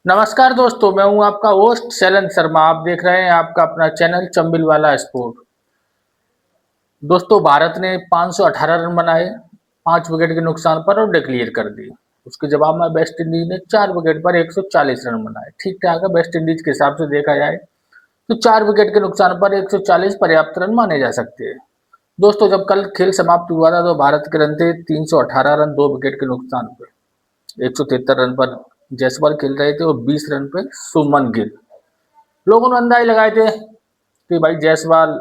नमस्कार दोस्तों, मैं हूं आपका होस्ट शैलेंद्र शर्मा। आप देख रहे हैं आपका अपना चैनल चंबिल वाला स्पोर्ट। दोस्तों, भारत ने 518 रन बनाए 5 विकेट के नुकसान पर और डिक्लेयर कर दी। उसके जवाब में वेस्ट इंडीज ने 4 विकेट पर 140 रन बनाए। ठीक ठाक है, वेस्ट इंडीज के हिसाब से देखा जाए तो 4 विकेट के नुकसान पर 140 पर्याप्त रन माने जा सकते हैं। दोस्तों, जब कल खेल समाप्त हुआ था तो भारत के रन थे 318 रन 2 विकेट के नुकसान पर। 173 रन पर जायसवाल खेल रहे थे और 20 रन पे सुमन गिल। लोगों ने अंदाज लगाए थे कि भाई जायसवाल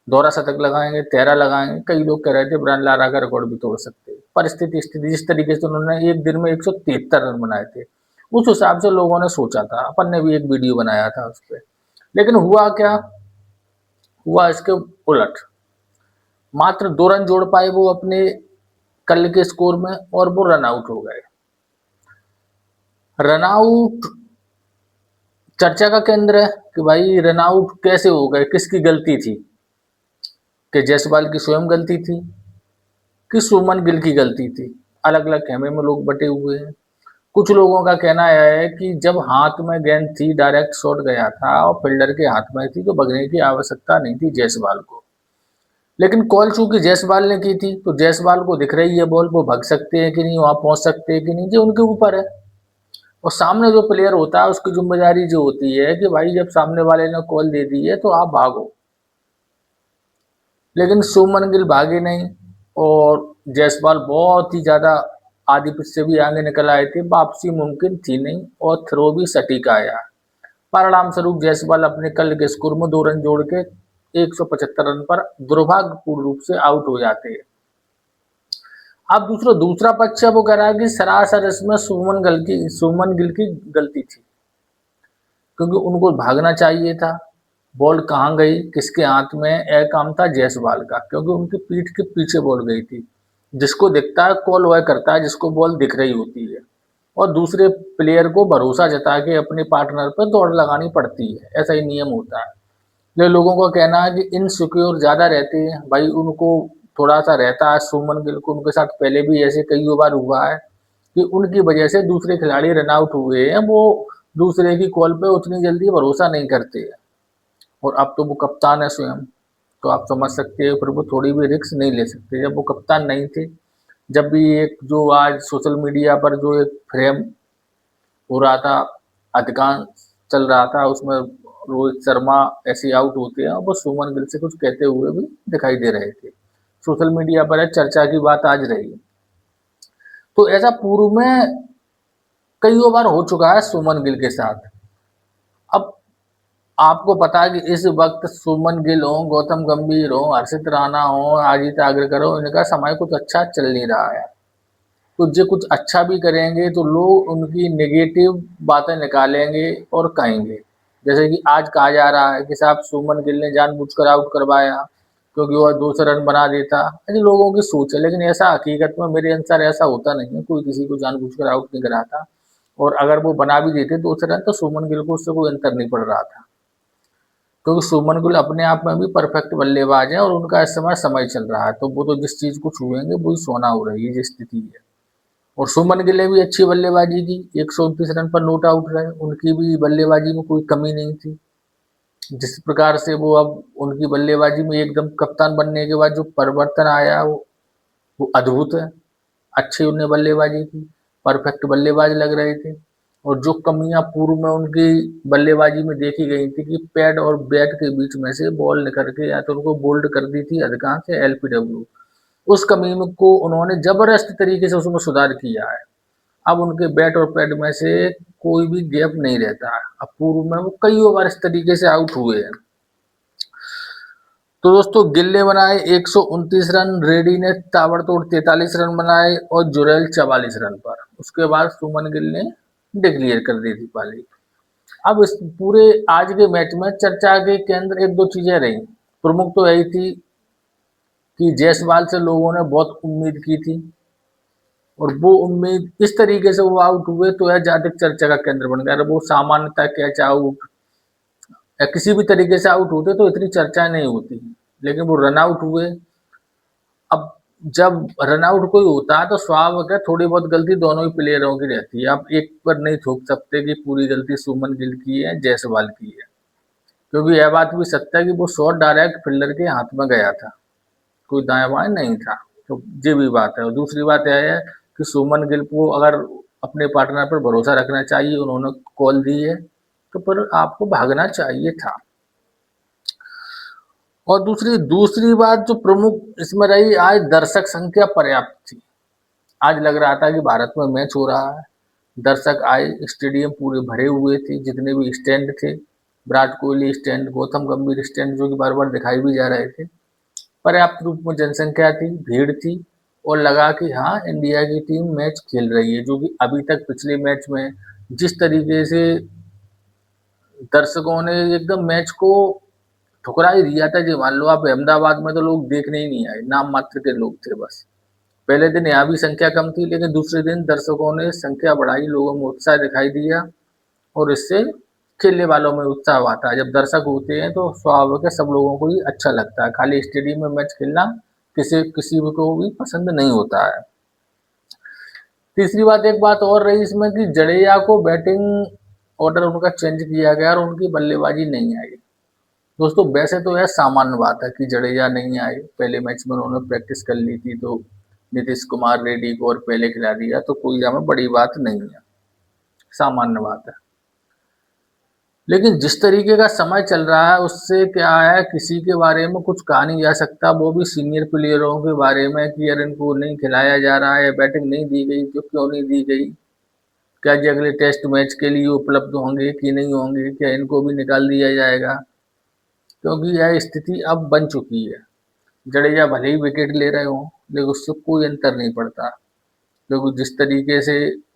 दोहरा शतक लगाएंगे, 13 लगाएंगे। कई लोग कह रहे थे ब्रायन लारा का रिकॉर्ड भी तोड़ सकते हैं। परिस्थिति स्थिति जिस तरीके से उन्होंने एक दिन में 173 रन बनाए थे, उस हिसाब से लोगों ने सोचा था। अपन ने भी एक वीडियो बनाया था उस पर। लेकिन हुआ क्या, हुआ इसके उलट। मात्र 2 रन जोड़ पाए वो अपने कल के स्कोर में और वो रन आउट हो गए। रन आउट चर्चा का केंद्र है कि भाई रन आउट कैसे हो गए, किसकी गलती थी? कि जायसवाल की स्वयं गलती थी कि सुमन गिल की गलती थी? अलग अलग खेमे में लोग बटे हुए हैं। कुछ लोगों का कहना है कि जब हाथ में गेंद थी, डायरेक्ट शॉट गया था और फील्डर के हाथ में थी तो भगने की आवश्यकता नहीं थी जायसवाल को। लेकिन कॉल चूंकि जायसवाल ने की थी तो जायसवाल को दिख रही है बॉल, वो भग सकते हैं कि नहीं, वहां पहुंच सकते हैं कि नहीं, ये उनके ऊपर है। और सामने जो प्लेयर होता है उसकी जिम्मेदारी जो होती है कि भाई जब सामने वाले ने कॉल दे दी है तो आप भागो। लेकिन सुमन गिल भागे नहीं और जायसवाल बहुत ही ज्यादा आधी पिच से भी आगे निकल आए थे। वापसी मुमकिन थी नहीं और थ्रो भी सटीक आया। परिणाम स्वरूप जायसवाल अपने कल के स्कोर में 2 रन जोड़ के 175 रन पर दुर्भाग्यपूर्ण रूप से आउट हो जाते हैं। अब दूसरा पक्ष है, वो कह रहा है कि सरासर इसमें सुमन गिल की गलती थी, क्योंकि उनको भागना चाहिए था। बॉल कहाँ गई, किसके हाथ में? काम था जायसवाल का, क्योंकि उनकी पीठ के पीछे बॉल गई थी। जिसको दिखता है कॉल वह करता है जिसको बॉल दिख रही होती है। और दूसरे प्लेयर को भरोसा जता के अपने पार्टनर पर दौड़ लगानी पड़ती है, ऐसा ही नियम होता है। ये लोगों का कहना है कि इनसिक्योर ज्यादा रहते हैं भाई, उनको थोड़ा सा रहता है। सुमन गिल को उनके साथ पहले भी ऐसे कई बार हुआ है कि उनकी वजह से दूसरे खिलाड़ी रन आउट हुए हैं। वो दूसरे की कॉल पे उतनी जल्दी भरोसा नहीं करते हैं। और अब तो वो कप्तान है स्वयं, तो आप समझ सकते हो फिर वो थोड़ी भी रिस्क नहीं ले सकते। जब वो कप्तान नहीं थे, जब भी एक जो आज सोशल मीडिया पर जो एक फ्रेम हो रहा था, अधिकांश चल रहा था, उसमें रोहित शर्मा ऐसे आउट होते हैं और वो सुमन गिल से कुछ कहते हुए भी दिखाई दे रहे थे। सोशल मीडिया पर एक चर्चा की बात आज रही। तो ऐसा पूर्व में कई बार हो चुका है सुमन गिल के साथ। अब आपको पता है कि इस वक्त सुमन गिल हो, गौतम गंभीर हो, हर्षित राणा हो, आदित्य अग्रकर हो, इनका समय कुछ अच्छा चल नहीं रहा है। तो जो कुछ अच्छा भी करेंगे तो लोग उनकी नेगेटिव बातें निकालेंगे और कहेंगे। जैसे कि आज कहा जा रहा है कि साहब सुमन गिल ने जानबूझकर आउट करवाया क्योंकि वह 200 रन बना देता। ऐसे लोगों की सोच है, लेकिन ऐसा हकीकत में मेरे अनुसार ऐसा होता नहीं है। कोई किसी को जानबूझकर आउट नहीं कराता। और अगर वो बना भी देते 200 रन तो सुमन गिल को उससे कोई अंतर नहीं पड़ रहा था, क्योंकि सुमन गिल अपने आप में भी परफेक्ट बल्लेबाज है और उनका इस समय समय चल रहा है। तो वो तो जिस चीज को छुएंगे वही सोना हो रही है, जिस स्थिति है। और सुमन गिल ने भी अच्छी बल्लेबाजी की, 129 रन पर नॉट आउट रहे। उनकी भी बल्लेबाजी में कोई कमी नहीं थी। जिस प्रकार से वो अब उनकी बल्लेबाजी में एकदम कप्तान बनने के बाद जो परिवर्तन आया वो अद्भुत है। अच्छी उन्हें बल्लेबाजी की, परफेक्ट बल्लेबाज लग रहे थे। और जो कमियां पूर्व में उनकी बल्लेबाजी में देखी गई थी कि पैड और बैट के बीच में से बॉल निकल के या तो उनको बोल्ड कर दी थी अधिकांश, या एलपीडब्ल्यू, उस कमी को उन्होंने जबरदस्त तरीके से उसमें सुधार किया है। अब उनके बैट और पैड में से कोई भी गैप नहीं रहता है। अब पूर्व में वो कई बार इस तरीके से आउट हुए हैं। तो दोस्तों, गिल ने बनाए 129 रन, रेडी ने ताबड़तोड़ 43 रन बनाए और जुरैल 44 रन पर। उसके बाद सुमन गिल ने डिक्लेयर कर दी थी पारी। अब इस पूरे आज के मैच में चर्चा के केंद्र एक दो चीजें रही। प्रमुख तो यही थी कि जायसवाल से लोगों ने बहुत उम्मीद की थी और वो उम्मीद इस तरीके से वो आउट हुए तो यह ज्यादा चर्चा का केंद्र बन गया। अगर वो सामान्यतः कैच आउट या किसी भी तरीके से आउट होते तो इतनी चर्चा नहीं होती, लेकिन वो रन आउट हुए। अब जब रनआउट कोई होता है तो स्वाभाविक है थोड़ी बहुत गलती दोनों ही प्लेयरों की रहती है। आप एक पर नहीं थोप सकते कि पूरी गलती सुमन गिल की है, जायसवाल की है, क्योंकि यह बात भी सत्य है कि वो शॉट डायरेक्ट फील्डर के हाथ में गया था, कोई दाएं बाएं नहीं था। तो ये भी बात है। और दूसरी बात यह है कि सुमन गिल को अगर अपने पार्टनर पर भरोसा रखना चाहिए, उन्होंने कॉल दी है तो फिर आपको भागना चाहिए था। और दूसरी दूसरी बात जो प्रमुख इसमें रही, आज दर्शक संख्या पर्याप्त थी। आज लग रहा था कि भारत में मैच हो रहा है, दर्शक आए, स्टेडियम पूरे भरे हुए थे, जितने भी स्टैंड थे, विराट कोहली स्टैंड, गौतम गंभीर स्टैंड, जो कि बार बार दिखाई भी जा रहे थे, पर्याप्त रूप में जनसंख्या थी, भीड़ थी, और लगा कि हाँ इंडिया की टीम मैच खेल रही है। जो कि अभी तक पिछले मैच में जिस तरीके से दर्शकों ने एकदम मैच को ठुकरा ही दिया था, जी मान लो आप अहमदाबाद में तो लोग देखने ही नहीं आए, नाम मात्र के लोग थे बस। पहले दिन यहाँ भी संख्या कम थी, लेकिन दूसरे दिन दर्शकों ने संख्या बढ़ाई, लोगों में उत्साह दिखाई दिया, और इससे खेलने वालों में उत्साह आता है। जब दर्शक होते हैं तो स्वाभाविक है सब लोगों को ही अच्छा लगता है। खाली स्टेडियम में मैच खेलना किसी को भी पसंद नहीं होता है। तीसरी बात, एक बात और रही इसमें कि जडेजा को बैटिंग ऑर्डर उनका चेंज किया गया और उनकी बल्लेबाजी नहीं आई। दोस्तों वैसे तो यह सामान्य बात है कि जडेजा नहीं आए, पहले मैच में उन्होंने प्रैक्टिस कर ली थी तो नीतीश कुमार रेड्डी को और पहले खिला दिया, तो कोई यहाँ बड़ी बात नहीं है, सामान्य बात है। लेकिन जिस तरीके का समय चल रहा है उससे क्या है, किसी के बारे में कुछ कहा नहीं जा सकता, वो भी सीनियर प्लेयरों के बारे में, कि यार इनको नहीं खिलाया जा रहा है, बैटिंग नहीं दी गई तो क्यों नहीं दी गई, क्या जी अगले टेस्ट मैच के लिए उपलब्ध होंगे कि नहीं होंगे, क्या इनको भी निकाल दिया जाएगा, क्योंकि यह स्थिति अब बन चुकी है। जडेजा भले ही विकेट ले रहे हों, लेकिन उससे कोई अंतर नहीं पड़ता, क्योंकि जिस तरीके से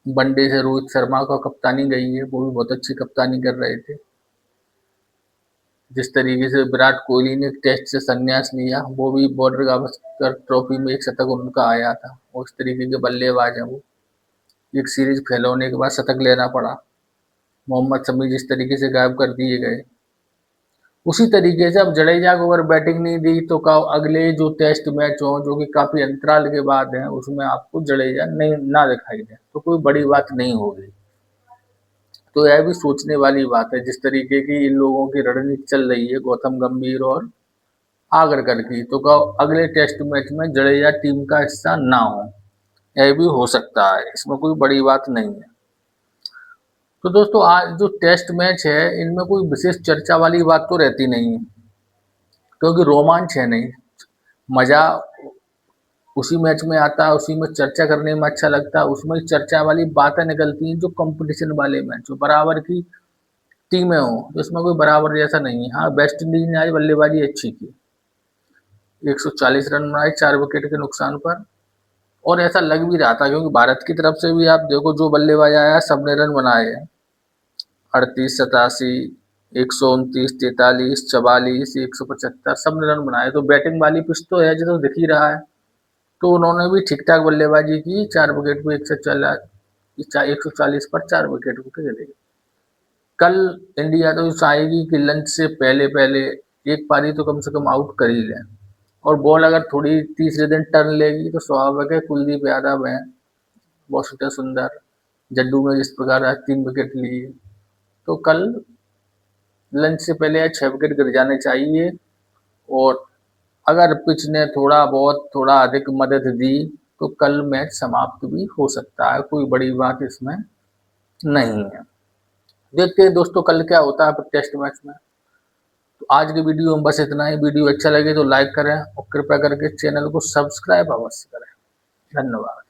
वनडे से रोहित शर्मा का कप्तानी गई है, वो भी बहुत अच्छी कप्तानी कर रहे थे। जिस तरीके से विराट कोहली ने टेस्ट से संन्यास लिया, वो भी बॉर्डर गावस्कर ट्रॉफी में एक शतक उनका आया था, उस तरीके के बल्लेबाज हैं वो। एक सीरीज फेल होने के बाद शतक लेना पड़ा, मोहम्मद शमी जिस तरीके से गायब कर दिए गए, उसी तरीके से अब जडेजा को अगर बैटिंग नहीं दी तो का अगले जो टेस्ट मैच हो, जो कि काफी अंतराल के बाद है, उसमें आपको जडेजा नहीं ना दिखाई दे तो कोई बड़ी बात नहीं होगी। तो यह भी सोचने वाली बात है, जिस तरीके की इन लोगों की रणनीति चल रही है, गौतम गंभीर और आगरकर की, तो का अगले टेस्ट मैच में जडेजा टीम का हिस्सा ना हो, यह भी हो सकता है, इसमें कोई बड़ी बात नहीं है। तो दोस्तों आज जो टेस्ट मैच है इनमें कोई विशेष चर्चा वाली बात तो रहती नहीं है, क्योंकि रोमांच है नहीं, मजा उसी मैच में आता है, उसी में चर्चा करने में अच्छा लगता है, उसमें चर्चा वाली बातें निकलती हैं जो कंपटीशन वाले मैच हो, बराबर की टीमें हो, तो इसमें कोई बराबर जैसा नहीं है। हाँ वेस्ट इंडीज ने आज बल्लेबाजी अच्छी की, 140 रन बनाए 4 विकेट के नुकसान पर, और ऐसा लग भी रहा था क्योंकि भारत की तरफ से भी आप देखो जो बल्लेबाज आया सबने रन बनाए हैं, 38, 87, 129, 43, 44, 175, सबने रन बनाए। तो बैटिंग वाली पिच तो है, जो तो दिख ही रहा है, तो उन्होंने भी ठीक ठाक बल्लेबाजी की, 4 विकेट पे 140 पर 4 विकेट को चले गए। कल इंडिया तो चाहेगी कि लंच से पहले पहले एक पारी तो कम से कम आउट कर ही लें, और बॉल अगर थोड़ी तीसरे दिन टर्न लेगी तो स्वाभाविक है कुलदीप यादव है, वॉशिंगटन सुंदर, जड्डू ने जिस प्रकार आज 3 विकेट लिए, तो कल लंच से पहले 6 विकेट गिर जाने चाहिए। और अगर पिच ने थोड़ा अधिक मदद दी तो कल मैच समाप्त भी हो सकता है, कोई बड़ी बात इसमें नहीं है। देखते हैं दोस्तों कल क्या होता है टेस्ट मैच में। तो आज की वीडियो में बस इतना ही। वीडियो अच्छा लगे तो लाइक करें और कृपया करके चैनल को सब्सक्राइब अवश्य करें। धन्यवाद।